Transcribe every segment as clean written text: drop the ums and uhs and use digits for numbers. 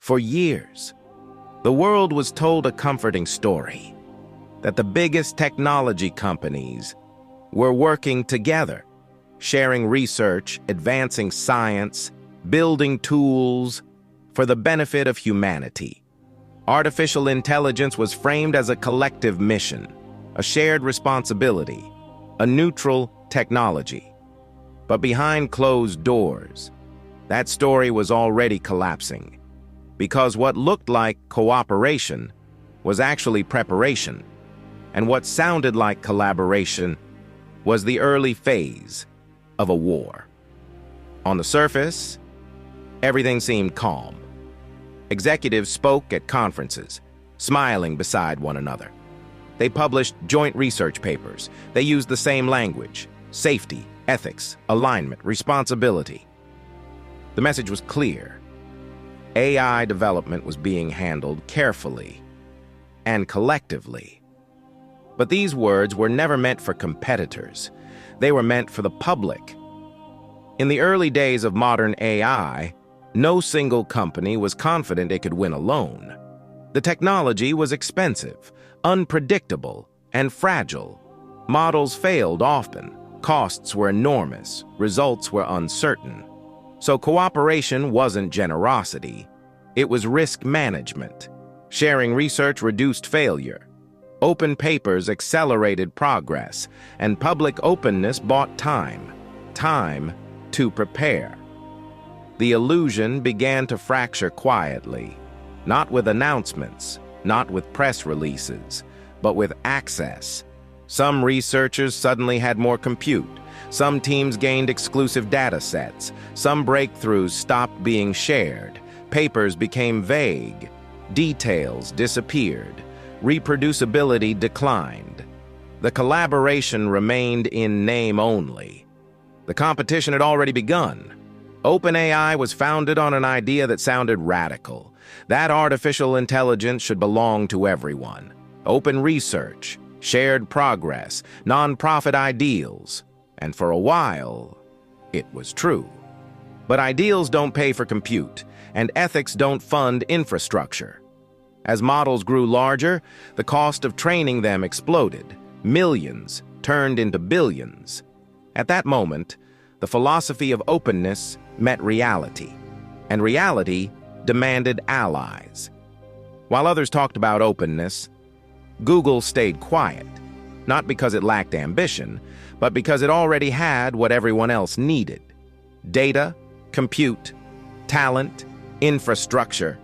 For years, the world was told a comforting story that the biggest technology companies were working together, sharing research, advancing science, building tools for the benefit of humanity. Artificial intelligence was framed as a collective mission, a shared responsibility, a neutral technology. But behind closed doors, that story was already collapsing, because what looked like cooperation was actually preparation, and what sounded like collaboration was the early phase of a war. On the surface, everything seemed calm. Executives spoke at conferences, smiling beside one another. They published joint research papers. They used the same language: safety, ethics, alignment, responsibility. The message was clear. AI development was being handled carefully and collectively. But these words were never meant for competitors. They were meant for the public. In the early days of modern AI, no single company was confident it could win alone. The technology was expensive, unpredictable, and fragile. Models failed often. Costs were enormous. Results were uncertain. So cooperation wasn't generosity. It was risk management. Sharing research reduced failure. Open papers accelerated progress, and public openness bought time to prepare. The illusion began to fracture quietly, not with announcements, not with press releases, but with access. Some researchers suddenly had more compute. Some teams gained exclusive data sets. Some breakthroughs stopped being shared. Papers became vague. Details disappeared. Reproducibility declined. The collaboration remained in name only. The competition had already begun. OpenAI was founded on an idea that sounded radical: that artificial intelligence should belong to everyone. Open research, shared progress, nonprofit ideals. And for a while, it was true. But ideals don't pay for compute, and ethics don't fund infrastructure. As models grew larger, the cost of training them exploded. Millions turned into billions. At that moment, the philosophy of openness met reality, and reality demanded allies. While others talked about openness, Google stayed quiet, not because it lacked ambition, but because it already had what everyone else needed: data, compute, talent, infrastructure.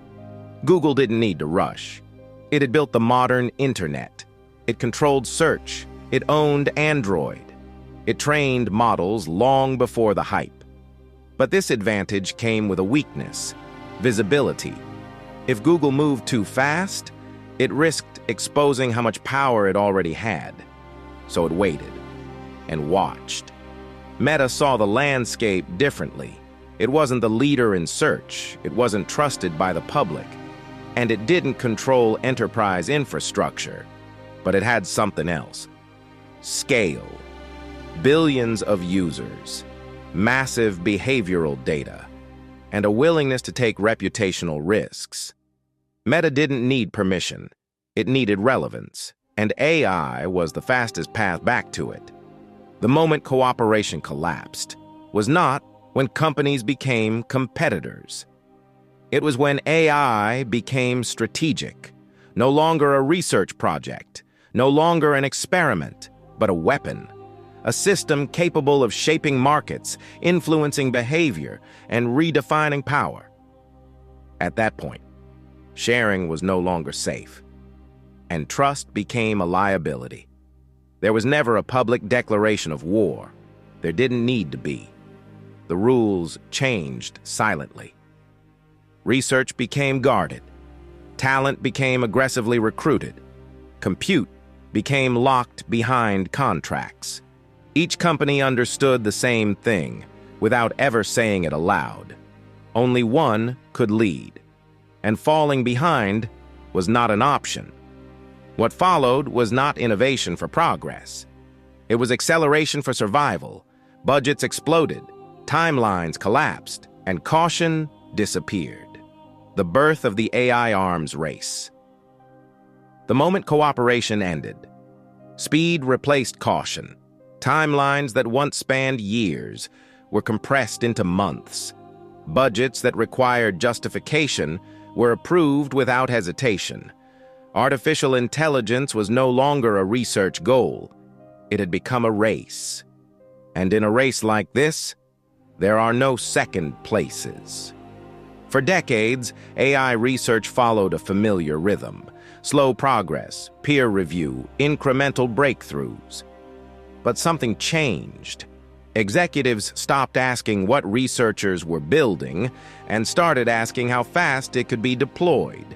Google didn't need to rush. It had built the modern internet. It controlled search. It owned Android. It trained models long before the hype. But this advantage came with a weakness: visibility. If Google moved too fast, it risked exposing how much power it already had. So it waited and watched. Meta saw the landscape differently. It wasn't the leader in search. It wasn't trusted by the public. And it didn't control enterprise infrastructure. But it had something else: scale. Billions of users, massive behavioral data, and a willingness to take reputational risks. Meta didn't need permission. It needed relevance, and AI was the fastest path back to it. The moment cooperation collapsed was not when companies became competitors. It was when AI became strategic, no longer a research project, no longer an experiment, but a weapon. A system capable of shaping markets, influencing behavior, and redefining power. At that point, sharing was no longer safe, and trust became a liability. There was never a public declaration of war. There didn't need to be. The rules changed silently. Research became guarded. Talent became aggressively recruited. Compute became locked behind contracts. Each company understood the same thing, without ever saying it aloud. Only one could lead, and falling behind was not an option. What followed was not innovation for progress. It was acceleration for survival. Budgets exploded, timelines collapsed, and caution disappeared. the birth of the AI arms race. The moment cooperation ended, speed replaced caution. Timelines that once spanned years were compressed into months. Budgets that required justification were approved without hesitation. Artificial intelligence was no longer a research goal. It had become a race. And in a race like this, there are no second places. For decades, AI research followed a familiar rhythm: slow progress, peer review, incremental breakthroughs. But something changed. Executives stopped asking what researchers were building and started asking how fast it could be deployed.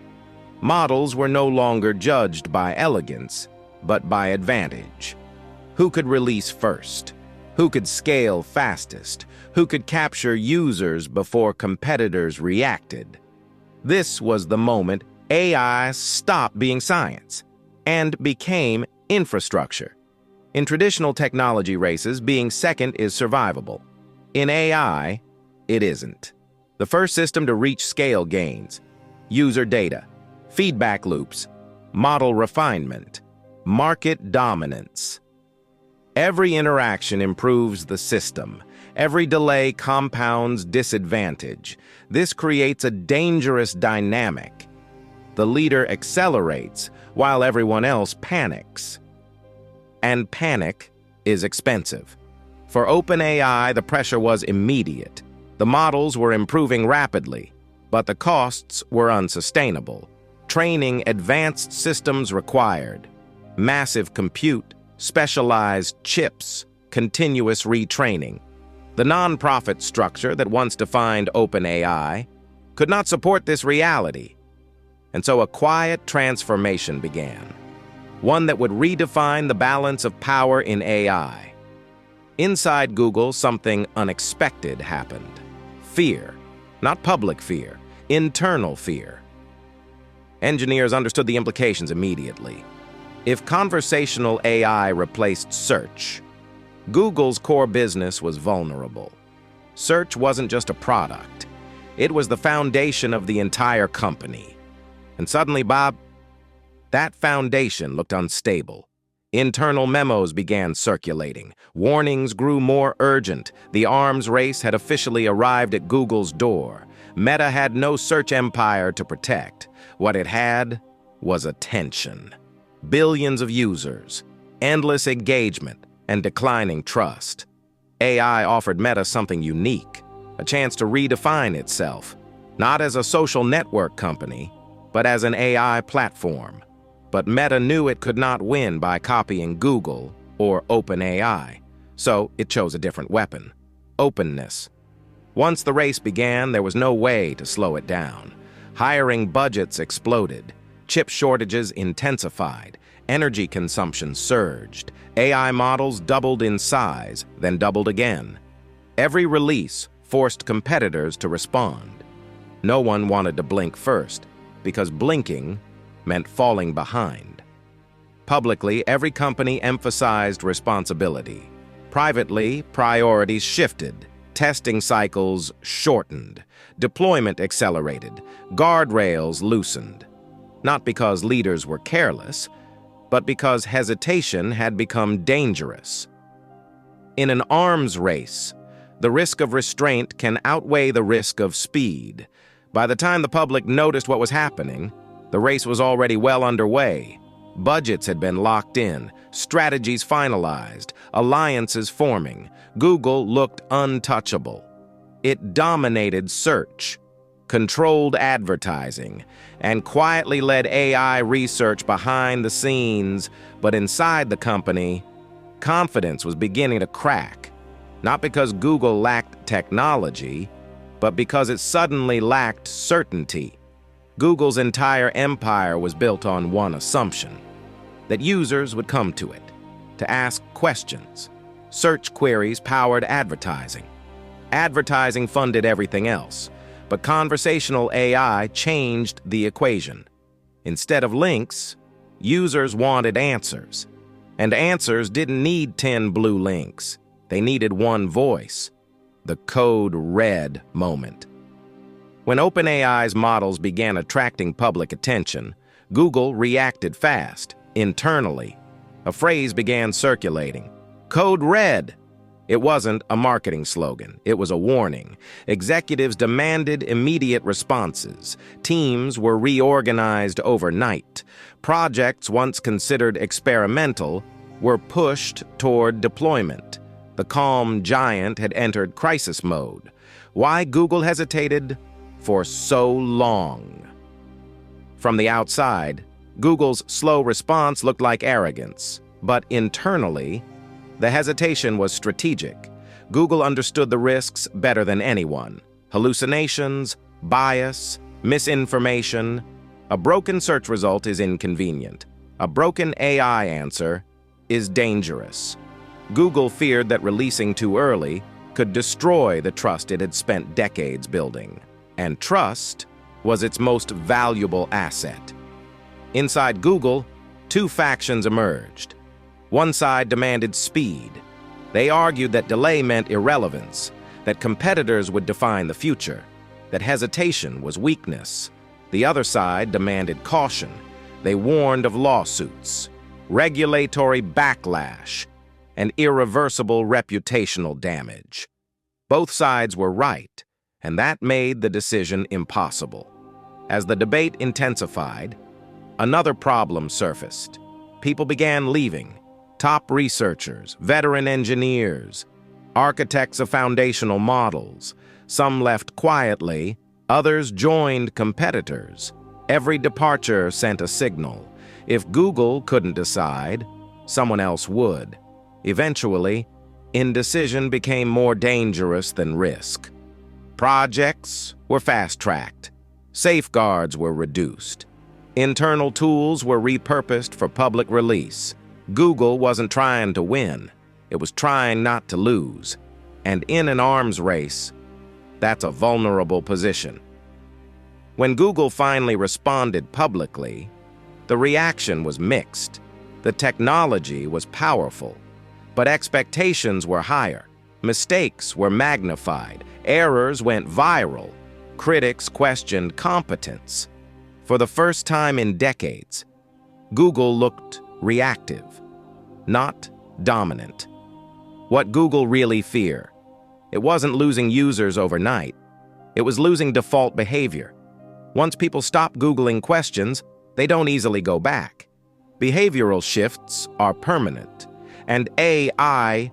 Models were no longer judged by elegance, but by advantage. Who could release first? Who could scale fastest? Who could capture users before competitors reacted? This was the moment AI stopped being science and became infrastructure. In traditional technology races, being second is survivable. In AI, it isn't. The first system to reach scale gains: user data, feedback loops, model refinement, market dominance. Every interaction improves the system. Every delay compounds disadvantage. This creates a dangerous dynamic. The leader accelerates while everyone else panics. And panic is expensive. For OpenAI, the pressure was immediate. The models were improving rapidly, but the costs were unsustainable. Training advanced systems required massive compute, specialized chips, continuous retraining. The nonprofit structure that once defined OpenAI could not support this reality. And so a quiet transformation began, one that would redefine the balance of power in AI. Inside Google, something unexpected happened. Fear, not public fear, internal fear. Engineers understood the implications immediately. If conversational AI replaced search, Google's core business was vulnerable. Search wasn't just a product. It was the foundation of the entire company. And suddenly, Bob, that foundation looked unstable. Internal memos began circulating. Warnings grew more urgent. The arms race had officially arrived at Google's door. Meta had no search empire to protect. What it had was attention. Billions of users, endless engagement, and declining trust. AI offered Meta something unique, a chance to redefine itself, not as a social network company, but as an AI platform. But Meta knew it could not win by copying Google or OpenAI, so it chose a different weapon: openness. Once the race began, there was no way to slow it down. Hiring budgets exploded. Chip shortages intensified. Energy consumption surged. AI models doubled in size, then doubled again. Every release forced competitors to respond. No one wanted to blink first, because blinking meant falling behind. Publicly, every company emphasized responsibility. Privately, priorities shifted. Testing cycles shortened. Deployment accelerated. Guardrails loosened. Not because leaders were careless, but because hesitation had become dangerous. In an arms race, the risk of restraint can outweigh the risk of speed. By the time the public noticed what was happening, the race was already well underway. Budgets had been locked in, strategies finalized, alliances forming. Google looked untouchable. It dominated search, controlled advertising, and quietly led AI research behind the scenes. But inside the company, confidence was beginning to crack. Not because Google lacked technology, but because it suddenly lacked certainty. Google's entire empire was built on one assumption: that users would come to it, to ask questions. Search queries powered advertising. Advertising funded everything else. But conversational AI changed the equation. Instead of links, users wanted answers. And answers didn't need 10 blue links. They needed one voice: the code red moment. When OpenAI's models began attracting public attention, Google reacted fast, internally. A phrase began circulating. Code red. It wasn't a marketing slogan. It was a warning. Executives demanded immediate responses. Teams were reorganized overnight. Projects once considered experimental were pushed toward deployment. The calm giant had entered crisis mode. Why Google hesitated for so long? From the outside, Google's slow response looked like arrogance, but internally, the hesitation was strategic. Google understood the risks better than anyone. Hallucinations, bias, misinformation. A broken search result is inconvenient. A broken AI answer is dangerous. Google feared that releasing too early could destroy the trust it had spent decades building. And trust was its most valuable asset. Inside Google, two factions emerged. One side demanded speed. They argued that delay meant irrelevance, that competitors would define the future, that hesitation was weakness. The other side demanded caution. They warned of lawsuits, regulatory backlash, and irreversible reputational damage. Both sides were right, and that made the decision impossible. As the debate intensified, another problem surfaced. People began leaving. Top researchers, veteran engineers, architects of foundational models. Some left quietly, others joined competitors. Every departure sent a signal. If Google couldn't decide, someone else would. Eventually, indecision became more dangerous than risk. Projects were fast-tracked. Safeguards were reduced. Internal tools were repurposed for public release. Google wasn't trying to win. It was trying not to lose. And in an arms race, that's a vulnerable position. When Google finally responded publicly, the reaction was mixed. The technology was powerful, but expectations were higher. Mistakes were magnified. Errors went viral. Critics questioned competence. For the first time in decades, Google looked reactive, not dominant. What Google really feared? It wasn't losing users overnight. It was losing default behavior. Once people stop Googling questions, they don't easily go back. Behavioral shifts are permanent, and AI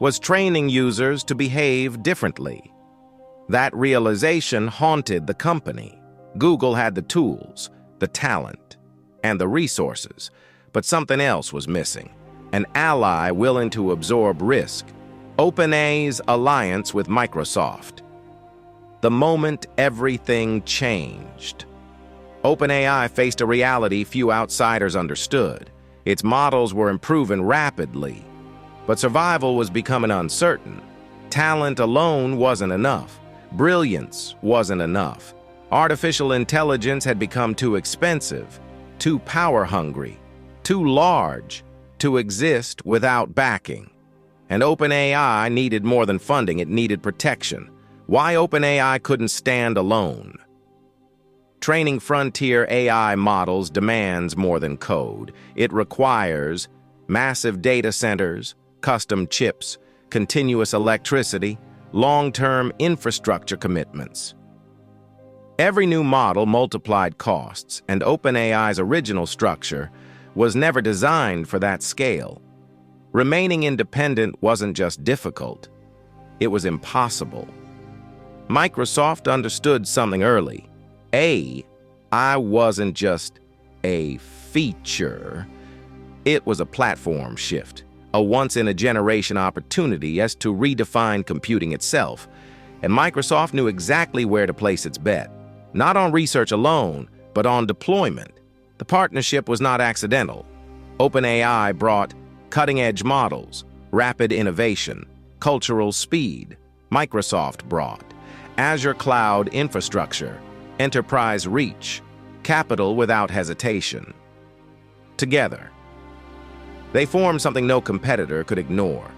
was training users to behave differently. That realization haunted the company. Google had the tools, the talent, and the resources, but something else was missing. An ally willing to absorb risk. OpenAI's alliance with Microsoft. The moment everything changed. OpenAI faced a reality few outsiders understood. Its models were improving rapidly, but survival was becoming uncertain. Talent alone wasn't enough. Brilliance wasn't enough. Artificial intelligence had become too expensive, too power-hungry, too large to exist without backing. And OpenAI needed more than funding, it needed protection. Why OpenAI couldn't stand alone? Training frontier AI models demands more than code. It requires massive data centers, custom chips, continuous electricity, long-term infrastructure commitments. Every new model multiplied costs, and OpenAI's original structure was never designed for that scale. Remaining independent wasn't just difficult, it was impossible. Microsoft understood something early. AI wasn't just a feature, it was a platform shift, a once-in-a-generation opportunity as to redefine computing itself. And Microsoft knew exactly where to place its bet. Not on research alone, but on deployment. The partnership was not accidental. OpenAI brought cutting-edge models, rapid innovation, cultural speed. Microsoft brought Azure cloud infrastructure, enterprise reach, capital without hesitation. Together, they formed something no competitor could ignore.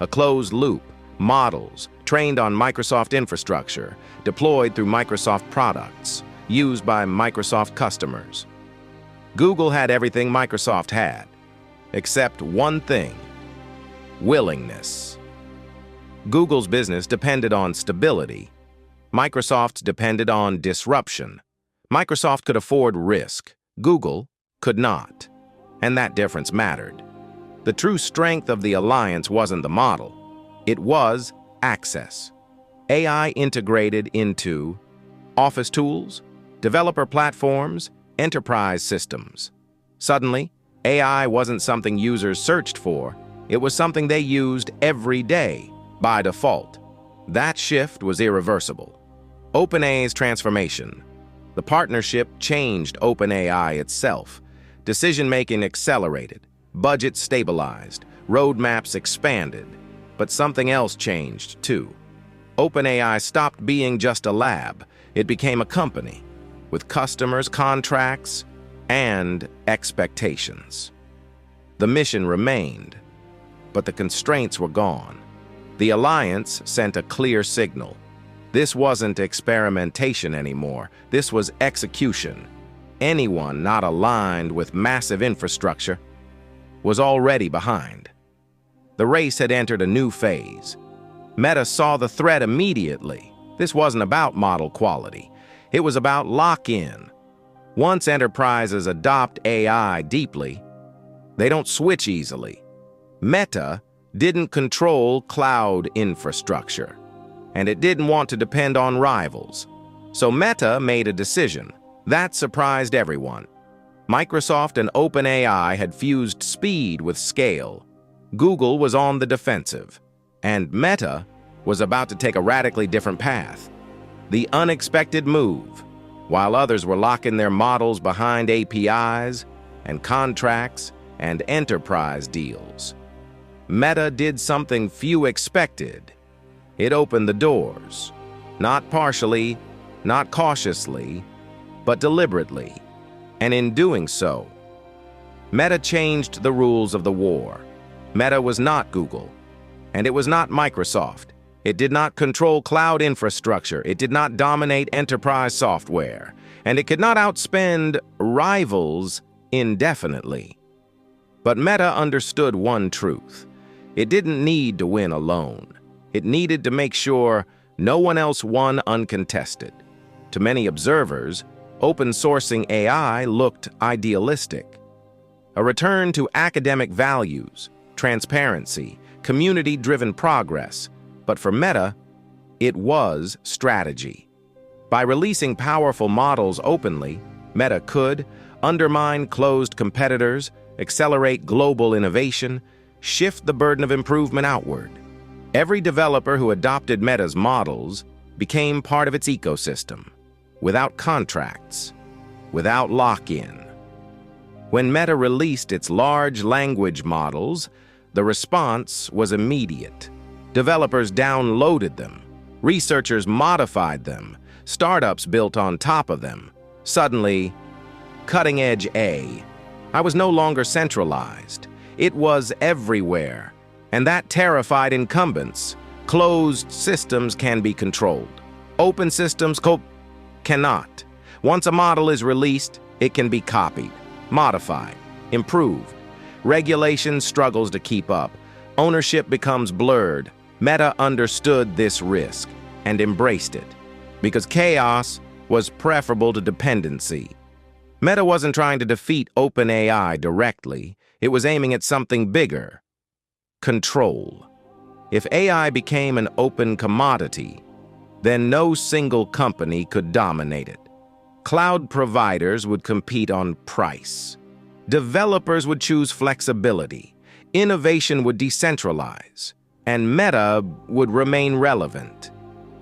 A closed loop, models, trained on Microsoft infrastructure, deployed through Microsoft products, used by Microsoft customers. Google had everything Microsoft had, except one thing: willingness. Google's business depended on stability. Microsoft's depended on disruption. Microsoft could afford risk. Google could not. And that difference mattered. The true strength of the alliance wasn't the model. It was access. AI integrated into office tools, developer platforms, enterprise systems. Suddenly, AI wasn't something users searched for. It was something they used every day, by default. That shift was irreversible. OpenAI's transformation. The partnership changed OpenAI itself. Decision-making accelerated, budgets stabilized, roadmaps expanded. But something else changed, too. OpenAI stopped being just a lab. It became a company, with customers, contracts, and expectations. The mission remained, but the constraints were gone. The alliance sent a clear signal. This wasn't experimentation anymore. This was execution. Anyone not aligned with massive infrastructure was already behind. The race had entered a new phase. Meta saw the threat immediately. This wasn't about model quality. It was about lock-in. Once enterprises adopt AI deeply, they don't switch easily. Meta didn't control cloud infrastructure, and it didn't want to depend on rivals. So Meta made a decision. That surprised everyone. Microsoft and OpenAI had fused speed with scale. Google was on the defensive, and Meta was about to take a radically different path. The unexpected move. While others were locking their models behind APIs and contracts and enterprise deals, Meta did something few expected. It opened the doors, not partially, not cautiously, but deliberately. And in doing so, Meta changed the rules of the war. Meta was not Google, and it was not Microsoft. It did not control cloud infrastructure. It did not dominate enterprise software, and it could not outspend rivals indefinitely. But Meta understood one truth. It didn't need to win alone. It needed to make sure no one else won uncontested. To many observers, open sourcing AI looked idealistic. A return to academic values, transparency, community-driven progress. But for Meta, it was strategy. By releasing powerful models openly, Meta could undermine closed competitors, accelerate global innovation, shift the burden of improvement outward. Every developer who adopted Meta's models became part of its ecosystem, without contracts, without lock-in. When Meta released its large language models, the response was immediate. Developers downloaded them. Researchers modified them. Startups built on top of them. Suddenly, cutting-edge AI was no longer centralized. It was everywhere, and that terrified incumbents. Closed systems can be controlled. Open systems cannot. Once a model is released, it can be copied, modified, improved. Regulation struggles to keep up. Ownership becomes blurred. Meta understood this risk and embraced it, because chaos was preferable to dependency. Meta wasn't trying to defeat OpenAI directly. It was aiming at something bigger: control. If AI became an open commodity, then no single company could dominate it. Cloud providers would compete on price. Developers would choose flexibility. Innovation would decentralize, and Meta would remain relevant.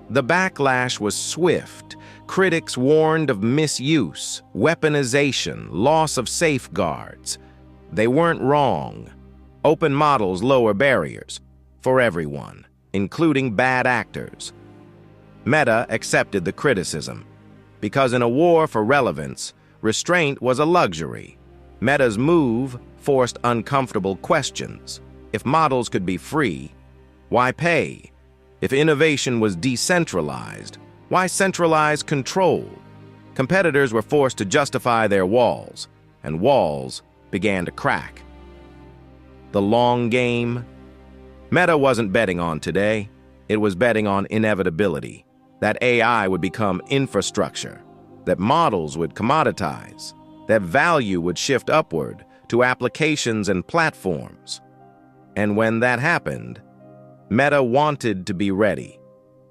The backlash was swift. Critics warned of misuse, weaponization, loss of safeguards. They weren't wrong. Open models lower barriers for everyone, including bad actors. Meta accepted the criticism, because in a war for relevance, restraint was a luxury. Meta's move forced uncomfortable questions. If models could be free, why pay? If innovation was decentralized, why centralize control? Competitors were forced to justify their walls, and walls began to crack. The long game? Meta wasn't betting on today. It was betting on inevitability, that AI would become infrastructure, that models would commoditize, that value would shift upward to applications and platforms. And when that happened, Meta wanted to be ready.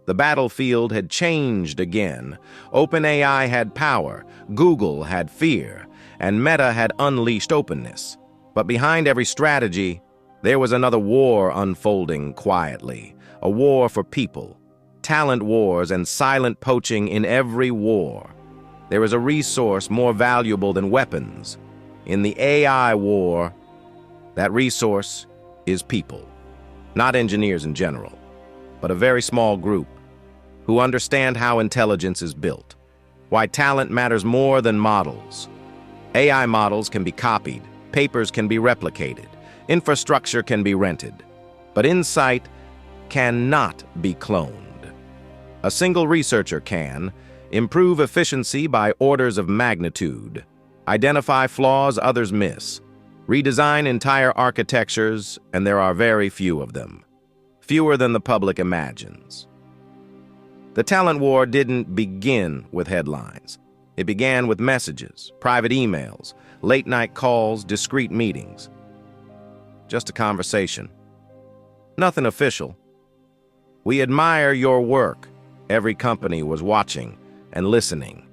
The battlefield had changed again. OpenAI had power, Google had fear, and Meta had unleashed openness. But behind every strategy, there was another war unfolding quietly, a war for people, talent wars and silent poaching in every war. There is a resource more valuable than weapons. In the AI war, that resource is people. Not engineers in general, but a very small group who understand how intelligence is built, why talent matters more than models. AI models can be copied, papers can be replicated, infrastructure can be rented, but insight cannot be cloned. A single researcher can improve efficiency by orders of magnitude, identify flaws others miss, redesign entire architectures, and there are very few of them, fewer than the public imagines. The talent war didn't begin with headlines. It began with messages, private emails, late-night calls, discreet meetings. Just a conversation. Nothing official. We admire your work. Every company was watching and listening.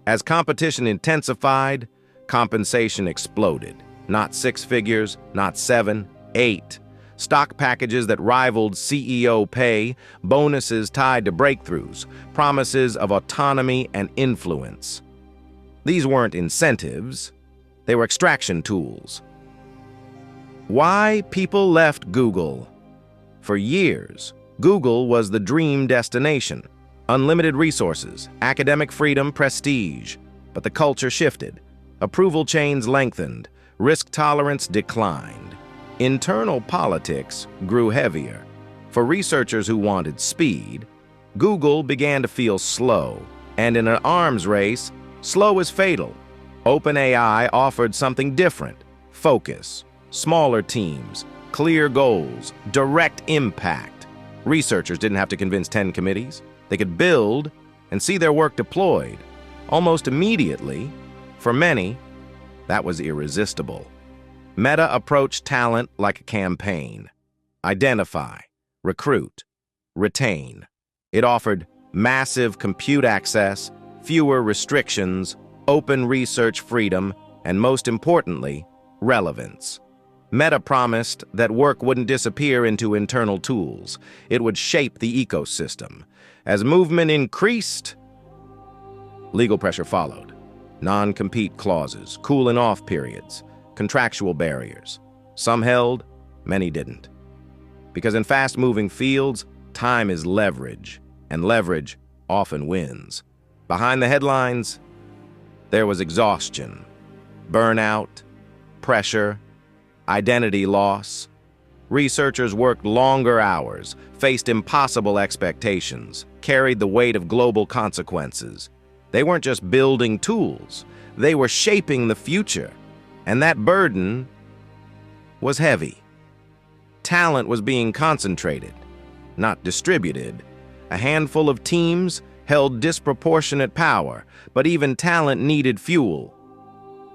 As competition intensified, compensation exploded. Not 6 figures, not 7, 8. Stock packages that rivaled CEO pay, bonuses tied to breakthroughs, promises of autonomy and influence. These weren't incentives, they were extraction tools. Why people left Google? For years, Google was the dream destination. Unlimited resources, academic freedom, prestige. But the culture shifted. Approval chains lengthened. Risk tolerance declined. Internal politics grew heavier. For researchers who wanted speed, Google began to feel slow. And in an arms race, slow is fatal. OpenAI offered something different. Focus, smaller teams, clear goals, direct impact. Researchers didn't have to convince 10 committees. They could build and see their work deployed almost immediately. For many, that was irresistible. Meta approached talent like a campaign. Identify, recruit, retain. It offered massive compute access, fewer restrictions, open research freedom, and most importantly, relevance. Meta promised that work wouldn't disappear into internal tools. It would shape the ecosystem. As movement increased, legal pressure followed. Non-compete clauses, cooling-off periods, contractual barriers. Some held, many didn't. Because in fast-moving fields, time is leverage, and leverage often wins. Behind the headlines, there was exhaustion, burnout, pressure, identity loss. Researchers worked longer hours, faced impossible expectations, carried the weight of global consequences. They weren't just building tools, they were shaping the future, and that burden was heavy. Talent was being concentrated, not distributed. A handful of teams held disproportionate power, but even talent needed fuel.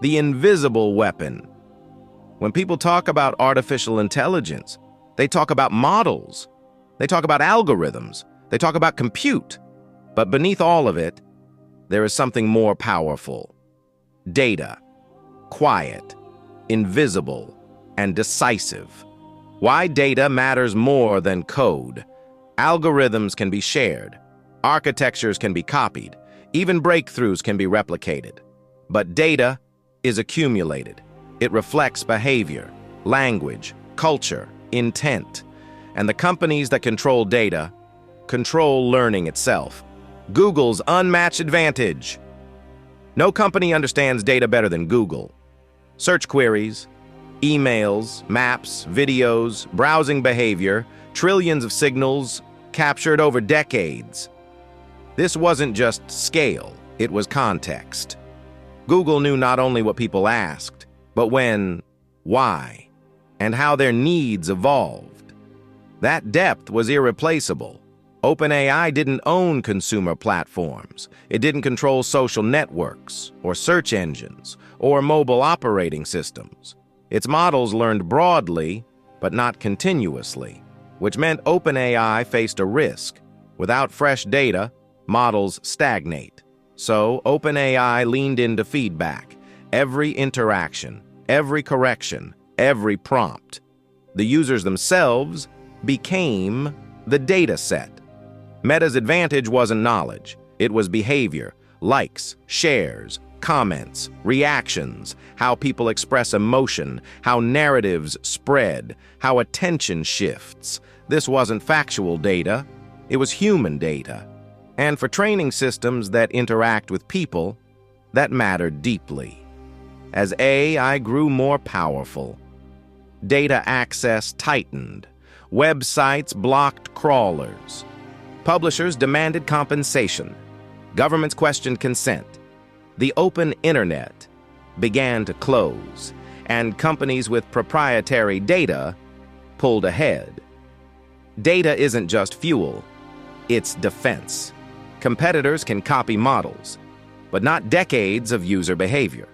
The invisible weapon. When people talk about artificial intelligence, they talk about models, they talk about algorithms, they talk about compute. But beneath all of it, there is something more powerful. Data, quiet, invisible, and decisive. Why data matters more than code. Algorithms can be shared, architectures can be copied, even breakthroughs can be replicated. But data is accumulated. It reflects behavior, language, culture, intent. And the companies that control data control learning itself. Google's unmatched advantage. No company understands data better than Google. Search queries, emails, maps, videos, browsing behavior, trillions of signals, captured over decades. This wasn't just scale, it was context. Google knew not only what people asked, but when, why, and how their needs evolved. That depth was irreplaceable. OpenAI didn't own consumer platforms. It didn't control social networks, or search engines, or mobile operating systems. Its models learned broadly, but not continuously, which meant OpenAI faced a risk. Without fresh data, models stagnate. So OpenAI leaned into feedback. Every interaction, every correction, every prompt. The users themselves became the data set. Meta's advantage wasn't knowledge. It was behavior, likes, shares, comments, reactions, how people express emotion, how narratives spread, how attention shifts. This wasn't factual data. It was human data. And for training systems that interact with people, that mattered deeply. As AI grew more powerful, data access tightened. Websites blocked crawlers. Publishers demanded compensation. Governments questioned consent. The open internet began to close, and companies with proprietary data pulled ahead. Data isn't just fuel, it's defense. Competitors can copy models, but not decades of user behavior.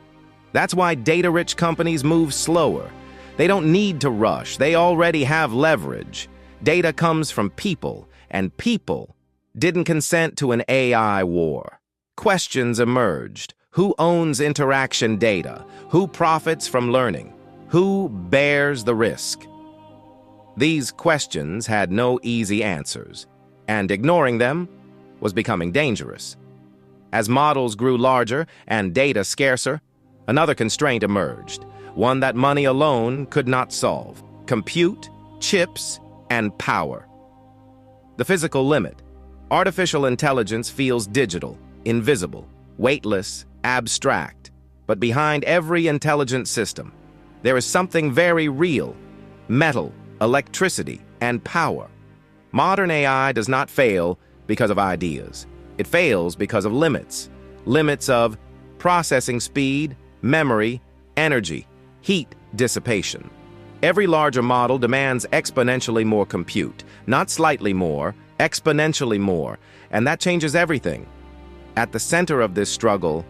That's why data-rich companies move slower. They don't need to rush. They already have leverage. Data comes from people, and people didn't consent to an AI war. Questions emerged. Who owns interaction data? Who profits from learning? Who bears the risk? These questions had no easy answers, and ignoring them was becoming dangerous. As models grew larger and data scarcer, another constraint emerged, one that money alone could not solve: compute, chips, and power. The physical limit. Artificial intelligence feels digital, invisible, weightless, abstract. But behind every intelligent system, there is something very real: metal, electricity, and power. Modern AI does not fail because of ideas. It fails because of limits. Limits of processing speed, memory, energy, heat dissipation. Every larger model demands exponentially more compute, not slightly more, exponentially more, and that changes everything. At the center of this struggle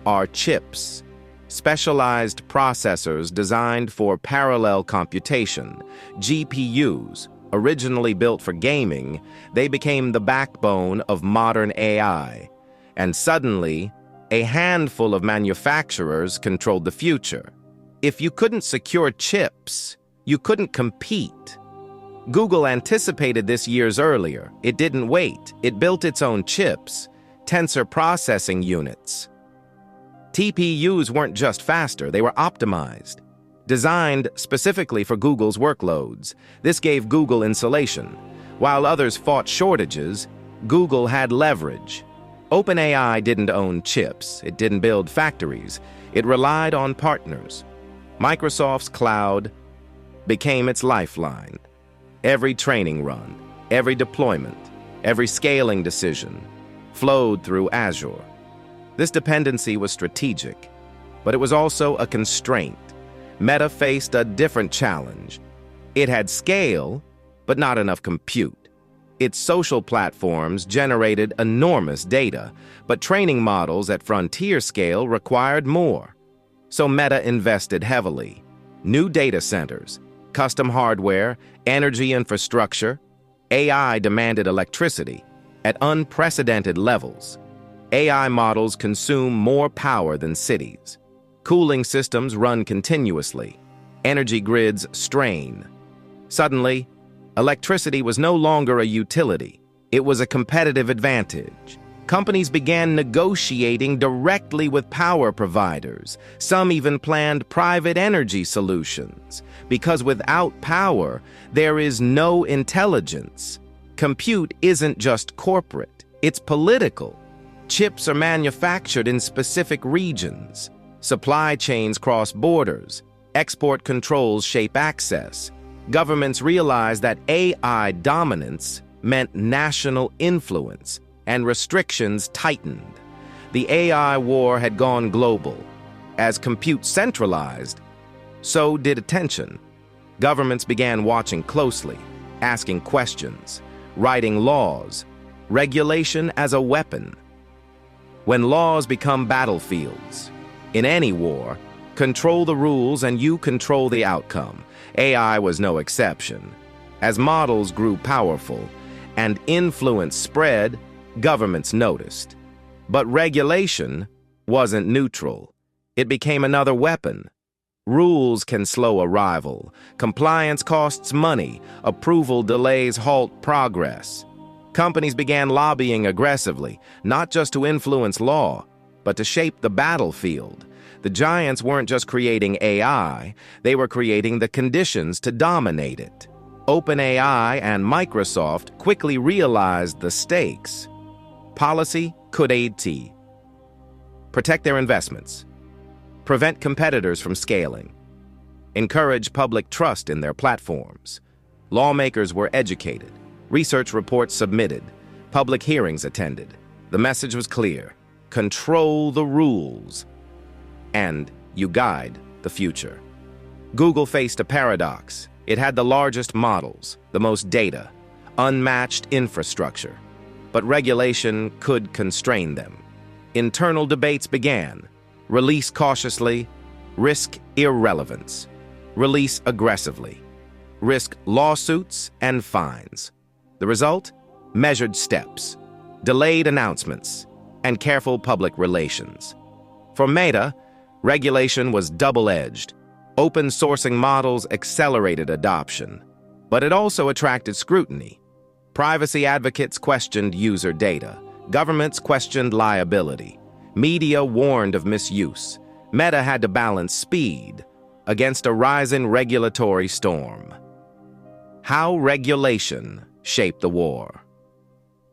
are chips, specialized processors designed for parallel computation, GPUs. Originally built for gaming, they became the backbone of modern AI. And suddenly, a handful of manufacturers controlled the future. If you couldn't secure chips, you couldn't compete. Google anticipated this years earlier. It didn't wait. It built its own chips, tensor processing units. TPUs weren't just faster, they were optimized. Designed specifically for Google's workloads. This gave Google insulation. While others fought shortages, Google had leverage. OpenAI didn't own chips. It didn't build factories. It relied on partners. Microsoft's cloud became its lifeline. Every training run, every deployment, every scaling decision flowed through Azure. This dependency was strategic, but it was also a constraint. Meta faced a different challenge. It had scale, but not enough compute. Its social platforms generated enormous data, but training models at frontier scale required more. So Meta invested heavily. New data centers, custom hardware, energy infrastructure. AI demanded electricity at unprecedented levels. AI models consume more power than cities. Cooling systems run continuously. Energy grids strain. Suddenly, electricity was no longer a utility. It was a competitive advantage. Companies began negotiating directly with power providers. Some even planned private energy solutions. Because without power, there is no intelligence. Compute isn't just corporate, it's political. Chips are manufactured in specific regions. Supply chains cross borders. Export controls shape access. Governments realize that AI dominance meant national influence, and restrictions tightened. The AI war had gone global. As compute centralized, so did attention. Governments began watching closely, asking questions, writing laws, regulation as a weapon. When laws become battlefields, in any war, control the rules and you control the outcome. AI was no exception. As models grew powerful and influence spread, governments noticed. But regulation wasn't neutral. It became another weapon. Rules can slow a rival. Compliance costs money. Approval delays halt progress. Companies began lobbying aggressively, not just to influence law, but to shape the battlefield. The giants weren't just creating AI, they were creating the conditions to dominate it. OpenAI and Microsoft quickly realized the stakes. Policy could aid T. Protect their investments. Prevent competitors from scaling. Encourage public trust in their platforms. Lawmakers were educated. Research reports submitted. Public hearings attended. The message was clear. Control the rules. And you guide the future. Google faced a paradox. It had the largest models, the most data, unmatched infrastructure. But regulation could constrain them. Internal debates began. Release cautiously, risk irrelevance. Release aggressively, risk lawsuits and fines. The result? Measured steps, delayed announcements, and careful public relations. For Meta, regulation was double-edged. Open sourcing models accelerated adoption, but it also attracted scrutiny. Privacy advocates questioned user data. Governments questioned liability. Media warned of misuse. Meta had to balance speed against a rising regulatory storm. How regulation shaped the war.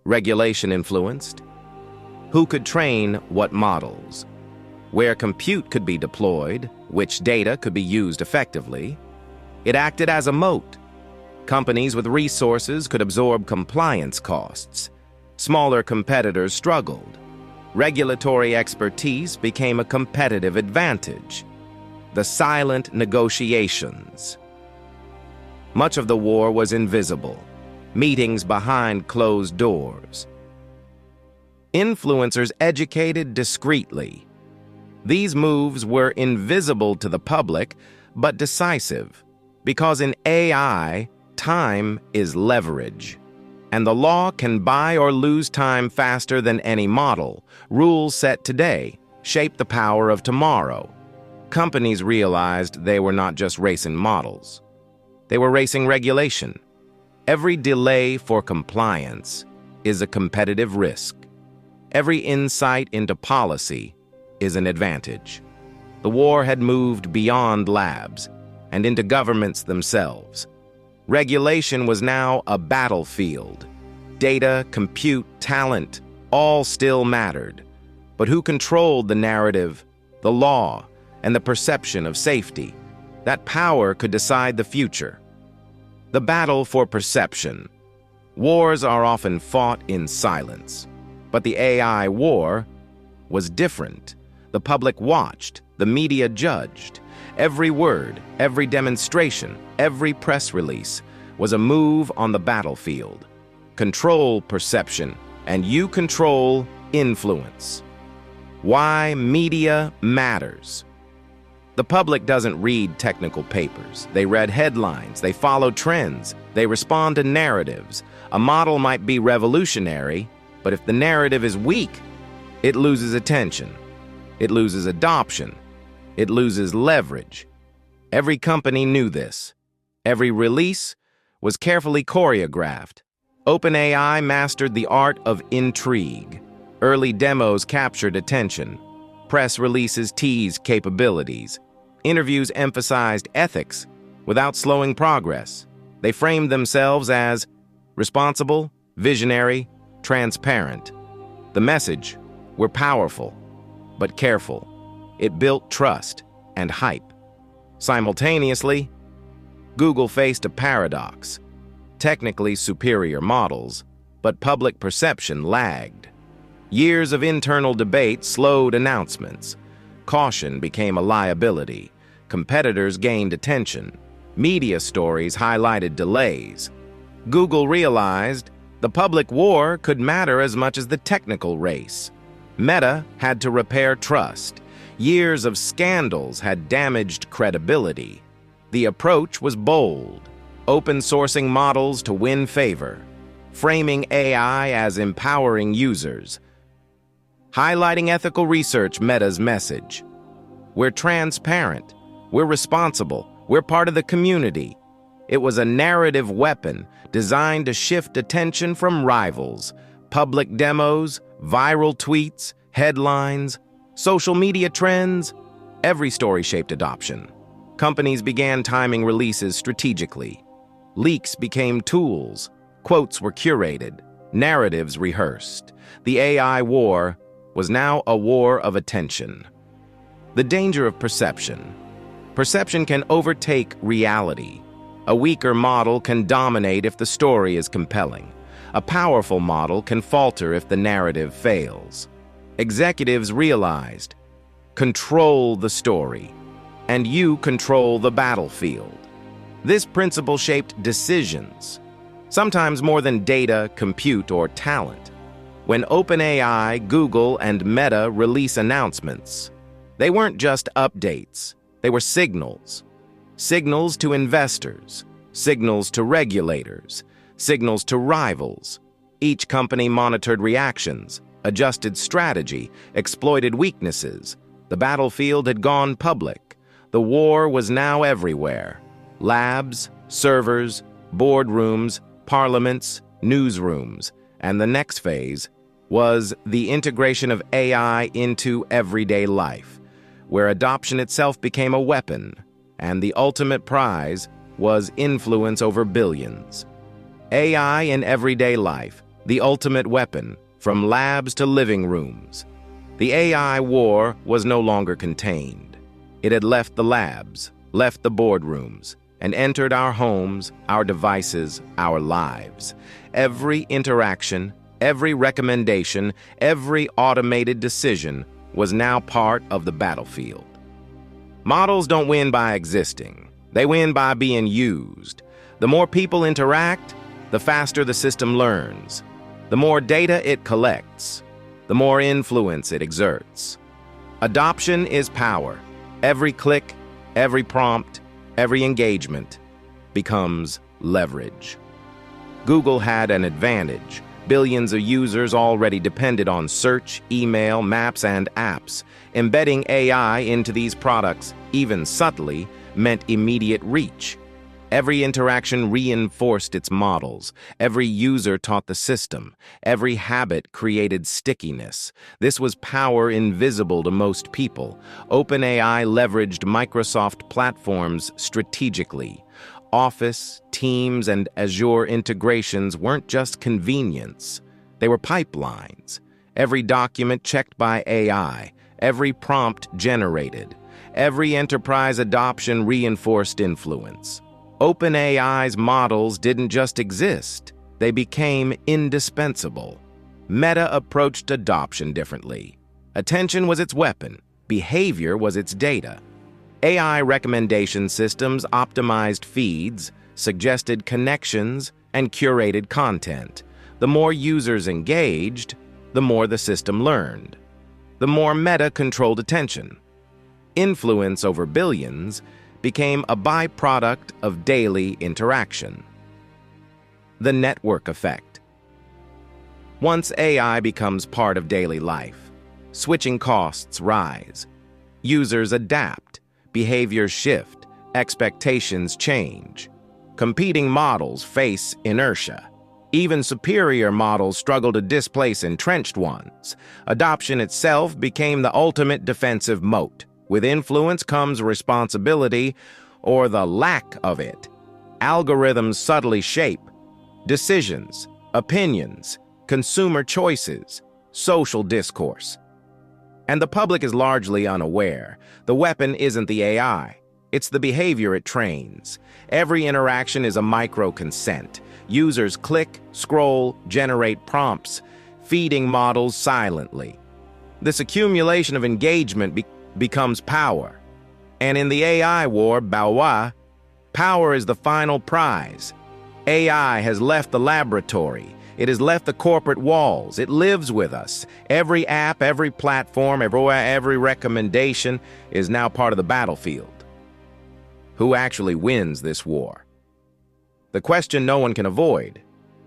Regulation influenced who could train what models, where compute could be deployed, which data could be used effectively. It acted as a moat. Companies with resources could absorb compliance costs. Smaller competitors struggled. Regulatory expertise became a competitive advantage. The silent negotiations. Much of the war was invisible. Meetings behind closed doors. Influencers educated discreetly. These moves were invisible to the public, but decisive, because in AI, time is leverage. And the law can buy or lose time faster than any model. Rules set today shape the power of tomorrow. Companies realized they were not just racing models. They were racing regulation. Every delay for compliance is a competitive risk. Every insight into policy is an advantage. The war had moved beyond labs and into governments themselves. Regulation was now a battlefield. Data, compute, talent, all still mattered. But who controlled the narrative, the law, and the perception of safety? That power could decide the future. The battle for perception. Wars are often fought in silence. But the AI war was different. The public watched, the media judged. Every word, every demonstration, every press release was a move on the battlefield. Control perception, and you control influence. Why media matters. The public doesn't read technical papers. They read headlines, they follow trends, they respond to narratives. A model might be revolutionary, but if the narrative is weak, it loses attention. It loses adoption. It loses leverage. Every company knew this. Every release was carefully choreographed. OpenAI mastered the art of intrigue. Early demos captured attention. Press releases teased capabilities. Interviews emphasized ethics without slowing progress. They framed themselves as responsible, visionary, transparent. The message were powerful, but careful. It built trust and hype. Simultaneously, Google faced a paradox. technically superior models, but public perception lagged. Years of internal debate slowed announcements. Caution became a liability. Competitors gained attention. Media stories highlighted delays. Google realized the public war could matter as much as the technical race. Meta had to repair trust. Years of scandals had damaged credibility. The approach was bold, open sourcing models to win favor, framing AI as empowering users, highlighting ethical research. Meta's message: we're transparent, we're responsible, we're part of the community. It was a narrative weapon designed to shift attention from rivals. Public demos, viral tweets, headlines, social media trends, every story shaped adoption. Companies began timing releases strategically. Leaks became tools. Quotes were curated. Narratives rehearsed. The AI war was now a war of attention. The danger of perception. Perception can overtake reality. A weaker model can dominate if the story is compelling. A powerful model can falter if the narrative fails. Executives realized, control the story, and you control the battlefield. This principle shaped decisions, sometimes more than data, compute, or talent. When OpenAI, Google, and Meta release announcements, they weren't just updates, they were signals. Signals to investors, signals to regulators, signals to rivals. Each company monitored reactions, adjusted strategy, exploited weaknesses. The battlefield had gone public. The war was now everywhere. Labs, servers, boardrooms, parliaments, newsrooms. And the next phase was the integration of AI into everyday life, where adoption itself became a weapon, and the ultimate prize was influence over billions. AI in everyday life, the ultimate weapon, from labs to living rooms. The AI war was no longer contained. It had left the labs, left the boardrooms, and entered our homes, our devices, our lives. Every interaction, every recommendation, every automated decision was now part of the battlefield. Models don't win by existing. They win by being used. The more people interact, the faster the system learns. The more data it collects, the more influence it exerts. Adoption is power. Every click, every prompt, every engagement becomes leverage. Google had an advantage. Billions of users already depended on search, email, maps, and apps. Embedding AI into these products, even subtly, meant immediate reach. Every interaction reinforced its models. Every user taught the system. Every habit created stickiness. This was power invisible to most people. OpenAI leveraged Microsoft platforms strategically. Office, Teams, and Azure integrations weren't just convenience. They were pipelines. Every document checked by AI, every prompt generated, every enterprise adoption reinforced influence. OpenAI's models didn't just exist, they became indispensable. Meta approached adoption differently. Attention was its weapon, behavior was its data. AI recommendation systems optimized feeds, suggested connections, and curated content. The more users engaged, the more the system learned. The more Meta controlled attention. Influence over billions became a byproduct of daily interaction. The network effect. Once AI becomes part of daily life, switching costs rise. Users adapt. Behaviors shift, expectations change. Competing models face inertia. Even superior models struggle to displace entrenched ones. Adoption itself became the ultimate defensive moat. With influence comes responsibility, or the lack of it. Algorithms subtly shape decisions, opinions, consumer choices, social discourse. And the public is largely unaware. The weapon isn't the AI. It's the behavior it trains. Every interaction is a micro-consent. Users click, scroll, generate prompts, feeding models silently. This accumulation of engagement becomes power. And in the AI war, power is the final prize. AI has left the laboratory. It has left the corporate walls. It lives with us. Every app, every platform, every recommendation is now part of the battlefield. Who actually wins this war? The question no one can avoid.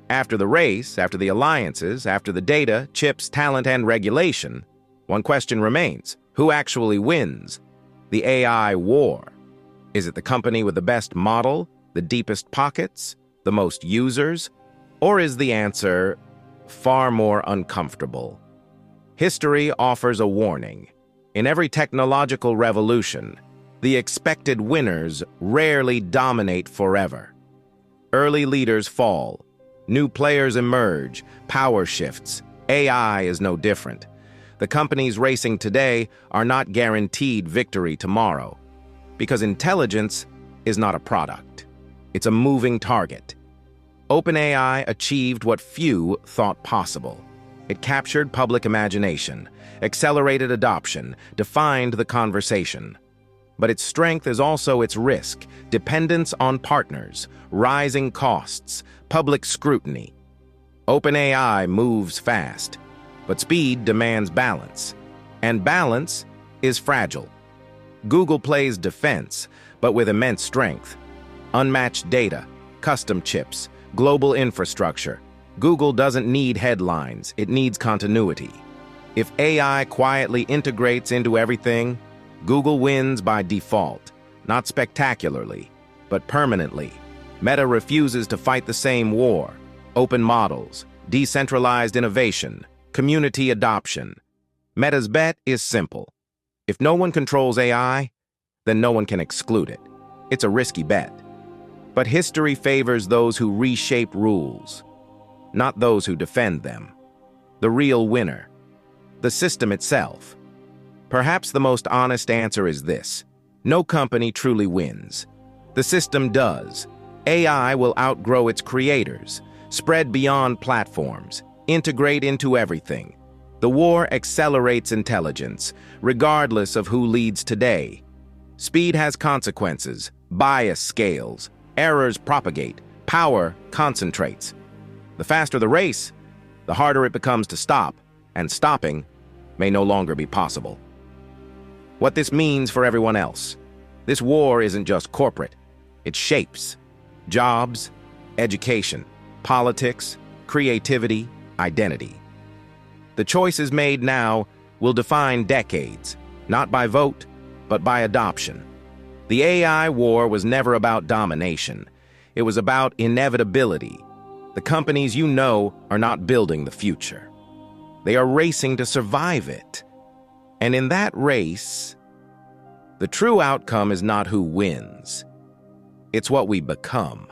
After the race, after the alliances, after the data, chips, talent, and regulation, one question remains. Who actually wins the AI war? Is it the company with the best model, the deepest pockets, the most users? Or is the answer far more uncomfortable? History offers a warning. In every technological revolution, the expected winners rarely dominate forever. Early leaders fall. New players emerge. Power shifts. AI is no different. The companies racing today are not guaranteed victory tomorrow, because intelligence is not a product. It's a moving target. OpenAI achieved what few thought possible. It captured public imagination, accelerated adoption, defined the conversation. But its strength is also its risk, dependence on partners, rising costs, public scrutiny. OpenAI moves fast, but speed demands balance, and balance is fragile. Google plays defense, but with immense strength. Unmatched data, custom chips, global infrastructure. Google doesn't need headlines, it needs continuity. If AI quietly integrates into everything, Google wins by default, not spectacularly, but permanently. Meta refuses to fight the same war. Open models, decentralized innovation, community adoption. Meta's bet is simple. If no one controls AI, then no one can exclude it. It's a risky bet. But history favors those who reshape rules, not those who defend them. The real winner, the system itself. Perhaps the most honest answer is this: no company truly wins. The system does. AI will outgrow its creators, spread beyond platforms, integrate into everything. The war accelerates intelligence, regardless of who leads today. Speed has consequences, bias scales, errors propagate, power concentrates. The faster the race, the harder it becomes to stop, and stopping may no longer be possible. What this means for everyone else: this war isn't just corporate, it shapes jobs, education, politics, creativity, identity. The choices made now will define decades, not by vote, but by adoption. The AI war was never about domination. It was about inevitability. The companies you know are not building the future. They are racing to survive it. And in that race, the true outcome is not who wins. It's what we become.